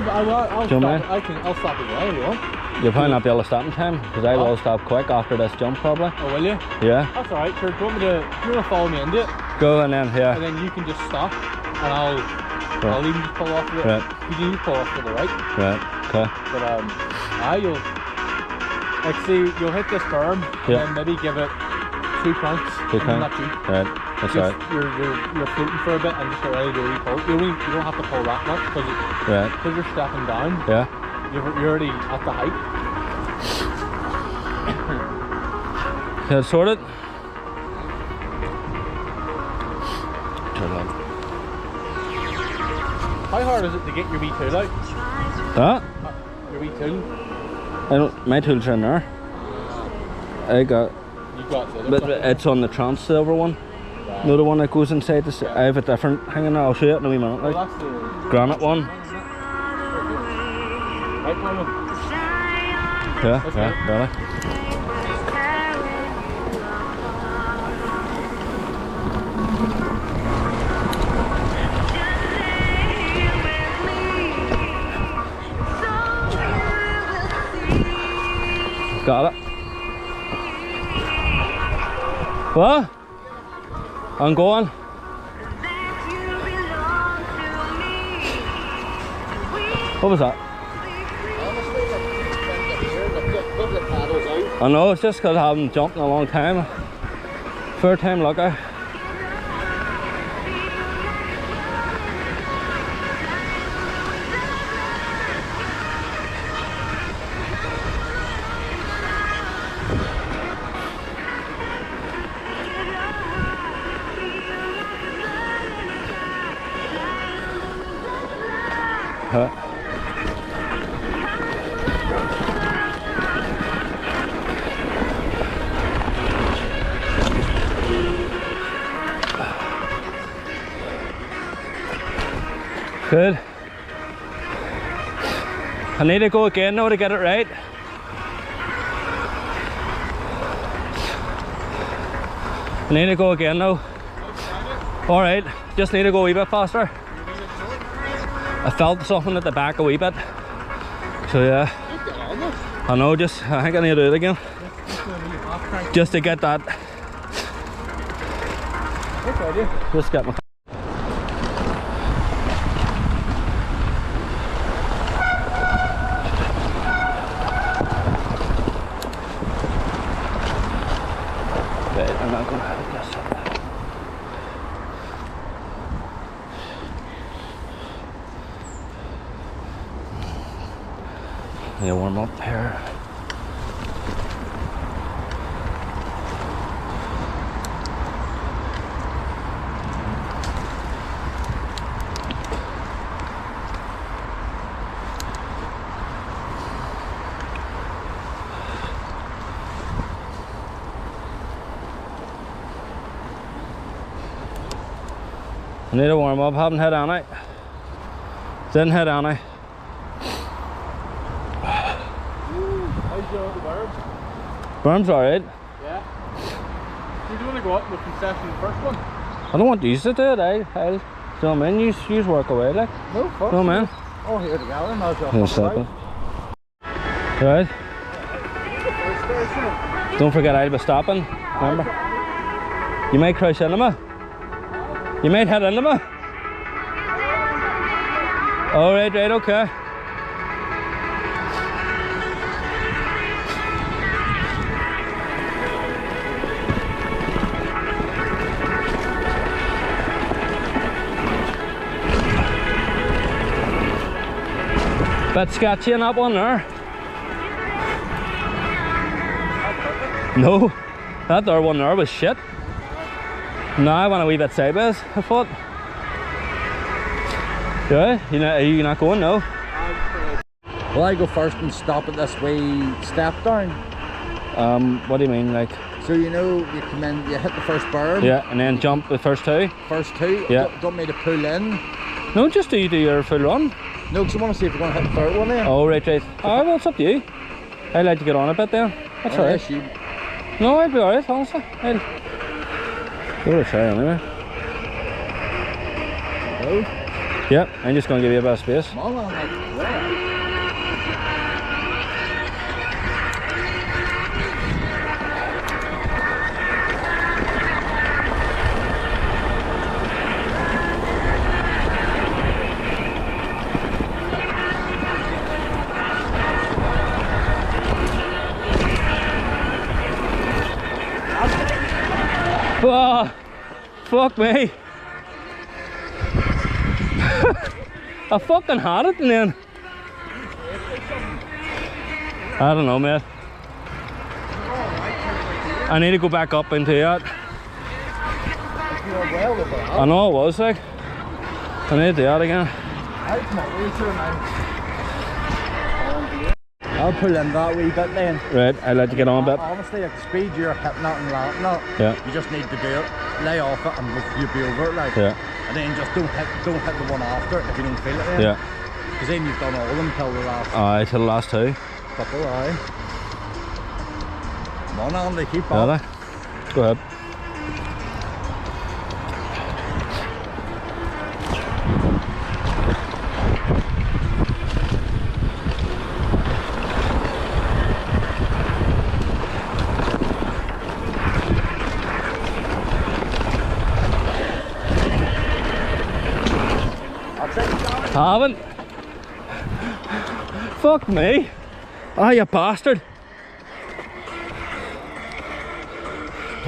I'll stop as well if you want. You'll probably not be able to stop in time, because I will stop quick after this jump probably. Oh, will you? Yeah. That's alright, sure. Do you want to follow me into it? Go and then, yeah. And then you can just stop, and I'll even just pull off to the right. You can just pull off to the right. Right, okay. But you'll hit this berm, and then maybe give it 2 cranks. 2 cranks? Not you. Right, that's just, right. You're floating for a bit and just get ready to re-pull. You don't have to pull that much because you're stepping down. Yeah. You're already at the height. Get it sorted. How hard is it to get your wee tool out? That? Your wee tool? My tools are in there. You've got but it's on the trans silver one. Right. No, the one that goes inside this. I have a different hanging there. I'll show you it in a wee minute. Well, Like. that's the Granite one. right one. Yeah, really. Got it. What? I'm going. What was that? I know, it's just because I haven't jumped in a long time. Third time lucky. Good. I need to go again now to get it right. I need to go again now. Alright, just need to go a wee bit faster. I felt something at the back a wee bit. So yeah. I know, I think I need to do it again. Just to get that. Just get my I'm not going to have this. Need to warm up here. I need to warm up, haven't had any. Didn't hit any. How's the berm? Berm's alright. Yeah. Do you want to go up with concession the first one? I don't want these to do it, I'll do you know what I mean? You work away like. No, fuck. No man. Oh, here together, might as well Here's fuck that. right. Right. Don't forget I'll be stopping. Remember? You might crash into me. You might head into me. Alright, right, okay. Bit sketchy in that one there. No, that there one there was shit. No, I went a wee bit sideways, I thought. Yeah, are you not going? No. Well, I go first and stop at this wee step down. What do you mean, like? So you know, you come in, you hit the first berm. Yeah, and then jump the first two. First two. Yeah. Don't want me to pull in. No, just do your full run. No, because I want to see if we're going to hit the third one then. Oh, right. Oh, well, it's up to you. I'd like to get on a bit there. That's alright. Yes, you. No, I'd be alright, honestly. I'll give it a try anyway. No. Yep, I'm just going to give you a bit of space. Come on, like, Oh, fuck me. I fucking had it and then I don't know, mate. I need to go back up into it. I know it was like. I need to do that again. I'll pull in that wee bit then. Right, I'd like to get on a bit. Honestly, at the speed you're hitting it and landing it, Yeah. you just need to do it. Lay off it and you'll be over it, like. Yeah. And then just don't hit the one after it if you don't feel it then. Yeah. Because then you've done all of them till the last Aye, till the last two. couple, aye. Come on, Andy, keep Yeah, up. they? Go ahead. Haven't. Fuck me. Ah, you bastard.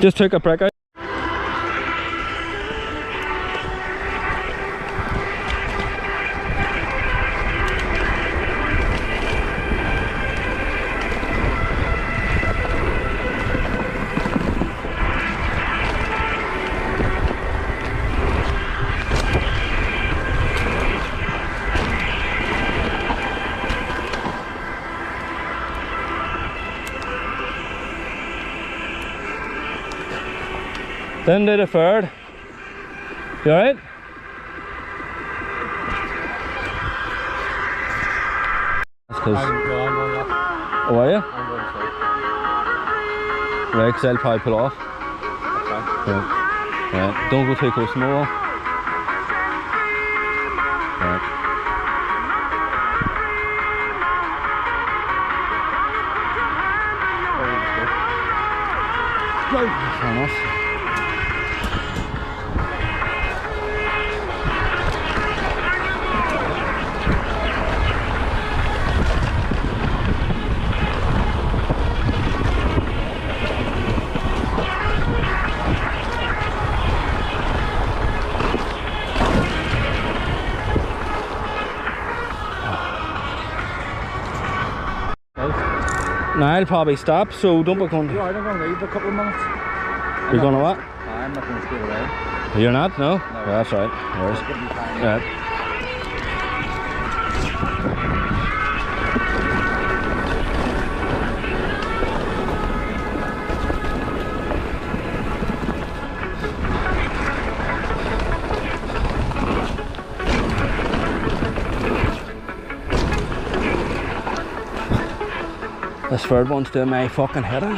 Just took a prick out. Then do the third. You alright? That's because. I'm going left. Oh, are you? I'm going straight. Right, because I'll probably pull off. That's fine. Right. Right. Don't go too close to the wall. Right. Fair enough. Now I'll probably stop, so don't be going. Right, I'm going to leave a couple of minutes. You're going to what? I'm not going to straight away. You're not? No? No. Yeah, that's right. Yes. Give me time. Right. This third one's doing my fucking head in.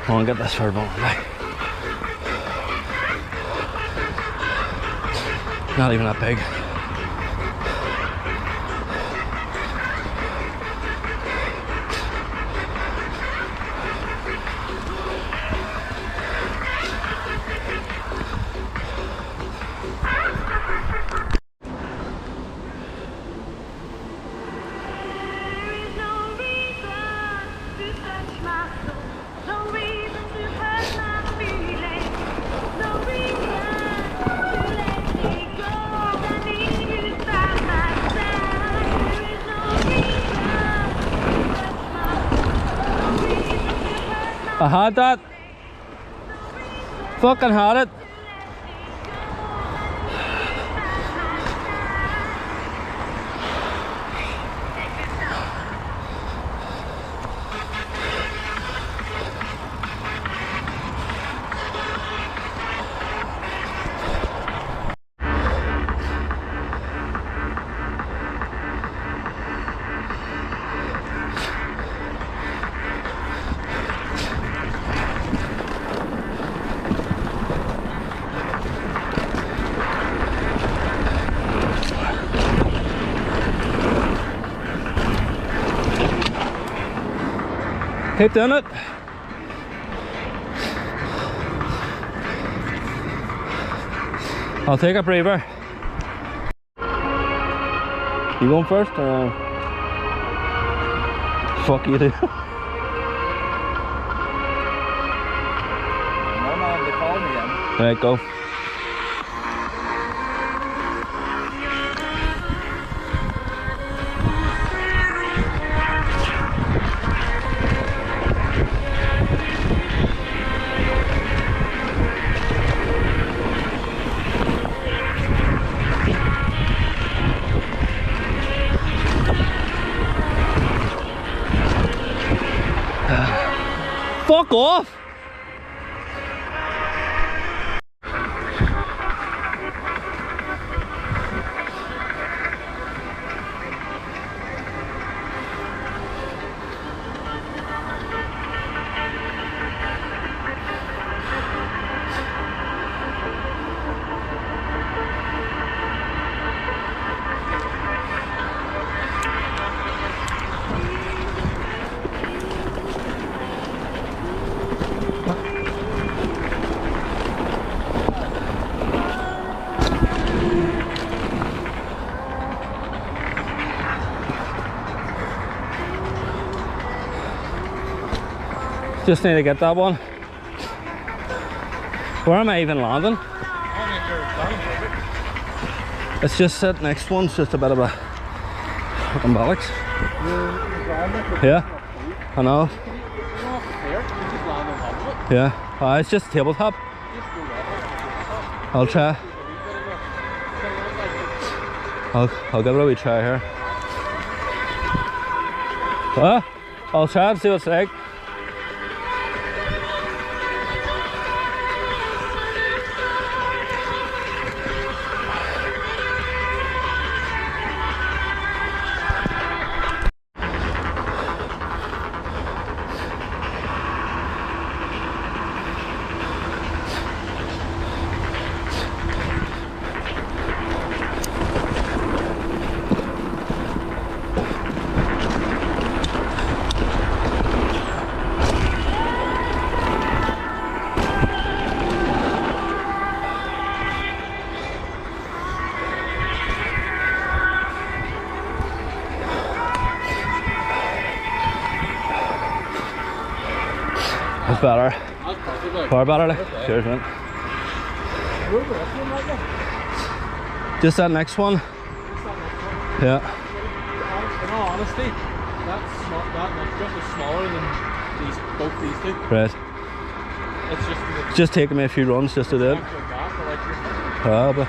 Come on, get this third one. Not even that big. I had that. Fucking had it. Keep doing it. I'll take a breather. You going first? Fuck you do. No, man, they called me in. Right, go. Fuck off! Just need to get that one. Where am I even landing? It's just that next one's just a bit of a fucking bollocks. Yeah, I know. Yeah, it's just tabletop. I'll try. I'll give it a wee try here. I'll try and see what's like. That's better. That's perfect, like. Far better, like. Okay. Cheers, man. Where's the rest of them right now? Just that next one. Yeah. In all honesty, that next dress is smaller than both these two. Right. It's just It's just taking me a few runs just to do it. But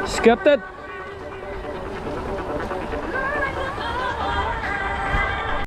skipped it.